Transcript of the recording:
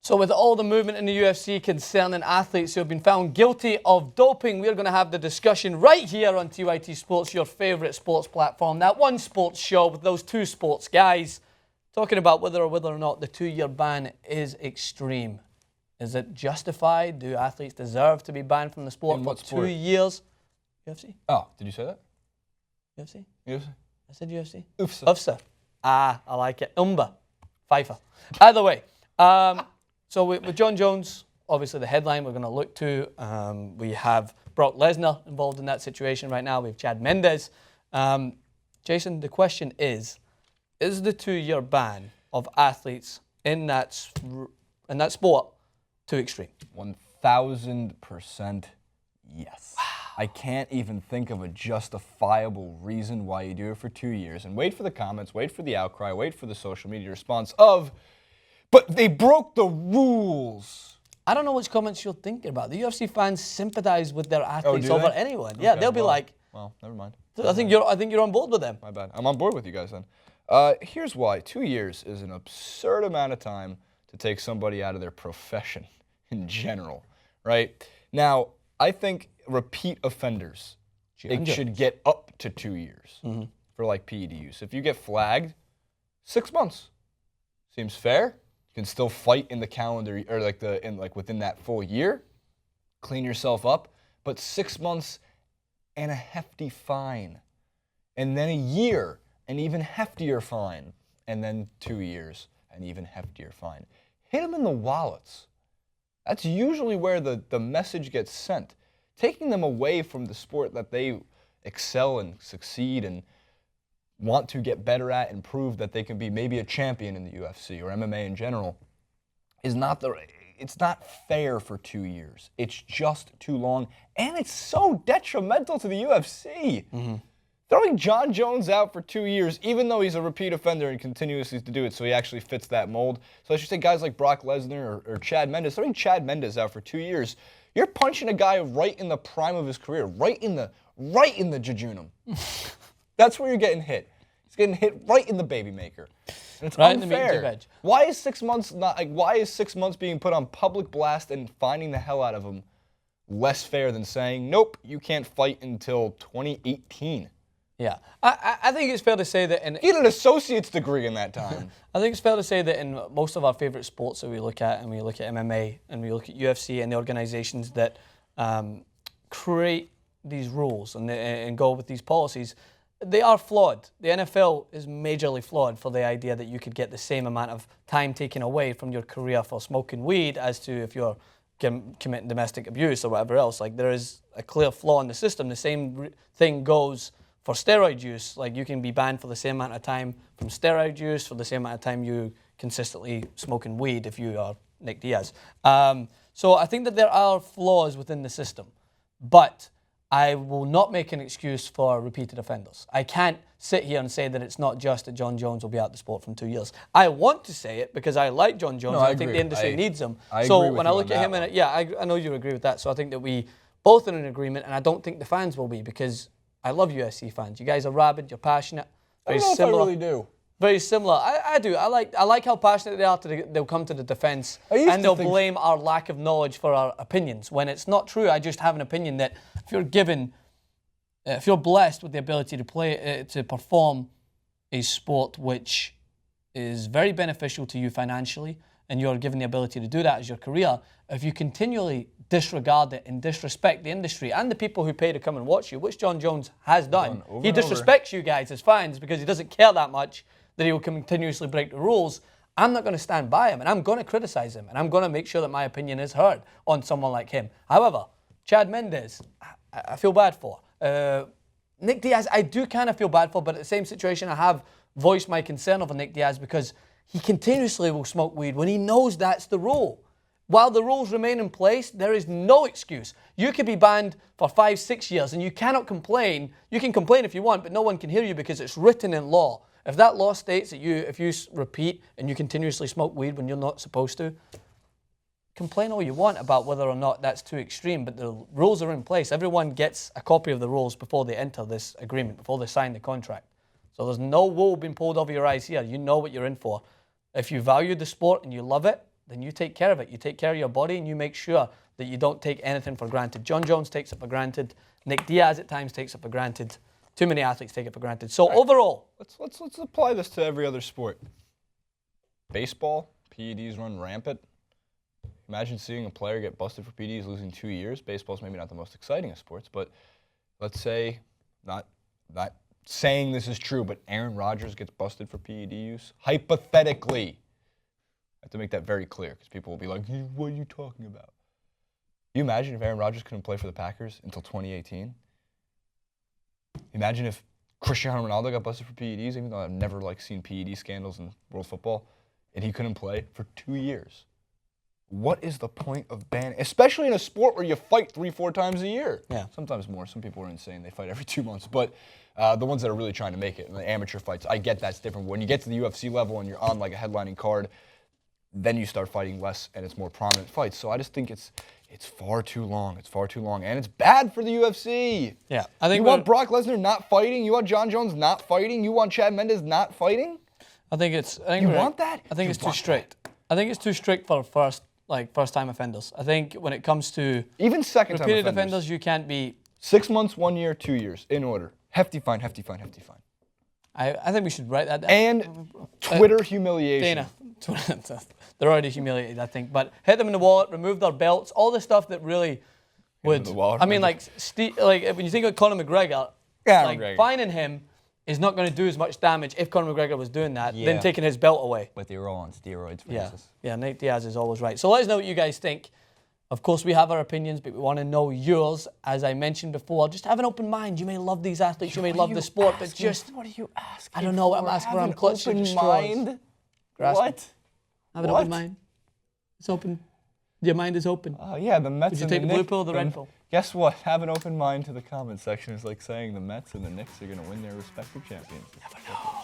So with all the movement in the UFC concerning athletes who have been found guilty of doping, we're going to have the discussion right here on TYT Sports, your favourite sports platform. That one sports show with those two sports guys talking about whether or not the 2-year ban is extreme. Is it justified? Do athletes deserve to be banned from the sport for 2 years? UFC? Oh, did you say that? UFC? UFC? I said UFC. UFC. UFC. Ah, I like it. Pfeiffer. Either way. So with Jon Jones, obviously the headline we're going to look to. We have Brock Lesnar involved in that situation right now. We have Chad Mendes. Jason, the question is the 2-year ban of athletes in that sport too extreme? 1,000% yes. Wow. I can't even think of a justifiable reason why you do it for 2 years. And wait for the comments, wait for the outcry, wait for the social media response of, but they broke the rules. I don't know which comments you're thinking about. The UFC fans sympathize with their athletes over anyone. Yeah, okay, they'll be like, well, never mind. I think you're on board with them. My bad. I'm on board with you guys then. Here's why. 2 years is an absurd amount of time to take somebody out of their profession in general, right? Now, I think repeat offenders, it should get up to 2 years for like PED use. If you get flagged, 6 months. Seems fair. You can still fight in the calendar or within that full year, clean yourself up, but 6 months and a hefty fine. And then a year, an even heftier fine, and then 2 years, an even heftier fine. Hit them in the wallets. That's usually where the message gets sent. Taking them away from the sport that they excel and succeed and want to get better at and prove that they can be maybe a champion in the UFC or MMA in general is it's not fair for 2 years. It's just too long, and it's so detrimental to the UFC. Throwing Jon Jones out for 2 years, even though he's a repeat offender and continues to do it, so he actually fits that mold. So I should say guys like Brock Lesnar or Chad Mendes, throwing Chad Mendes out for 2 years, you're punching a guy right in the prime of his career, right in the jejunum. That's where you're getting hit. He's getting hit right in the baby maker. And it's right unfair. In the veg. Why is 6 months why is 6 months being put on public blast and finding the hell out of him less fair than saying, nope, you can't fight until 2018? Yeah, I think it's fair to say that he had an associate's degree in that time. I think it's fair to say that in most of our favorite sports that we look at, and we look at MMA, and we look at UFC and the organizations that create these rules and go with these policies, they are flawed. The NFL is majorly flawed for the idea that you could get the same amount of time taken away from your career for smoking weed as to if you're committing domestic abuse or whatever else. Like, there is a clear flaw in the system. The same thing goes for steroid use. Like, you can be banned for the same amount of time from steroid use for the same amount of time you consistently smoking weed if you are Nick Diaz. So I think that there are flaws within the system, but I will not make an excuse for repeated offenders. I can't sit here and say that it's not just that Jon Jones will be out of the sport from 2 years. I want to say it because I like Jon Jones. I think the industry needs him. So when I look at him, I know you agree with that. So I think that we both are in agreement, and I don't think the fans will be, because I love UFC fans. You guys are rabid. You're passionate. Very similar. I really do. Very similar. I do. I like how passionate they are. They'll come to the defense and they'll blame our lack of knowledge for our opinions when it's not true. I just have an opinion that if you're blessed with the ability to perform a sport which is very beneficial to you financially, and you're given the ability to do that as your career, if you continually disregard it and disrespect the industry and the people who pay to come and watch you, which Jon Jones has done, he disrespects you guys as fans because he doesn't care that much that he will continuously break the rules. I'm not going to stand by him, and I'm going to criticize him, and I'm going to make sure that my opinion is heard on someone like him. However, Chad Mendes, I feel bad for. Nick Diaz, I do kind of feel bad for, but at the same situation, I have voiced my concern over Nick Diaz because he continuously will smoke weed when he knows that's the rule. While the rules remain in place, there is no excuse. You could be banned for 5-6 years and you cannot complain. You can complain if you want, but no one can hear you because it's written in law. If that law states that if you repeat and you continuously smoke weed when you're not supposed to, complain all you want about whether or not that's too extreme, but the rules are in place. Everyone gets a copy of the rules before they enter this agreement, before they sign the contract. So there's no wool being pulled over your eyes here. You know what you're in for. If you value the sport and you love it, then you take care of it. You take care of your body, and you make sure that you don't take anything for granted. John Jones takes it for granted. Nick Diaz at times takes it for granted. Too many athletes take it for granted. So overall, let's apply this to every other sport. Baseball, PEDs run rampant. Imagine seeing a player get busted for PEDs losing 2 years. Baseball's maybe not the most exciting of sports, but let's say, not saying this is true, but Aaron Rodgers gets busted for PED use. Hypothetically. I have to make that very clear because people will be like, what are you talking about? You imagine if Aaron Rodgers couldn't play for the Packers until 2018? Imagine if Cristiano Ronaldo got busted for PEDs, even though I've never seen PED scandals in world football, and he couldn't play for 2 years. What is the point of banning, especially in a sport where you fight 3-4 times a year? Yeah. Sometimes more. Some people are insane. They fight every 2 months. But the ones that are really trying to make it, the amateur fights, I get that's different. When you get to the UFC level and you're on a headlining card, then you start fighting less and it's more prominent fights. So I just think it's far too long. It's far too long. And it's bad for the UFC. Yeah. I think you want Brock Lesnar not fighting? You want John Jones not fighting? You want Chad Mendes not fighting? I think you want that? I think it's too strict. I think it's too strict for first-time offenders. I think when it comes to even second-time repeated offenders, you can't be 6 months, 1 year, 2 years in order. Hefty fine, hefty fine, hefty fine. I think we should write that down. And Twitter humiliation. Dana, they're already humiliated, I think. But hit them in the wallet, remove their belts, all the stuff that really would. I mean, when you think of Conor McGregor, fining him is not going to do as much damage if Conor McGregor was doing that than taking his belt away. But they were all on steroids, Francis. Yeah, Nate Diaz is always right. So let us know what you guys think. Of course, we have our opinions, but we want to know yours. As I mentioned before, just have an open mind. You may love these athletes, you may love the sport, but just... What are you asking? I don't know what I'm asking for. I'm clutching straws. Mind? What? Have an open mind. It's open. Your mind is open. Yeah, the Mets. Would you take the blue pill or the red pill? Guess what? Have an open mind to the comment section is like saying the Mets and the Knicks are going to win their respective champions. Never know.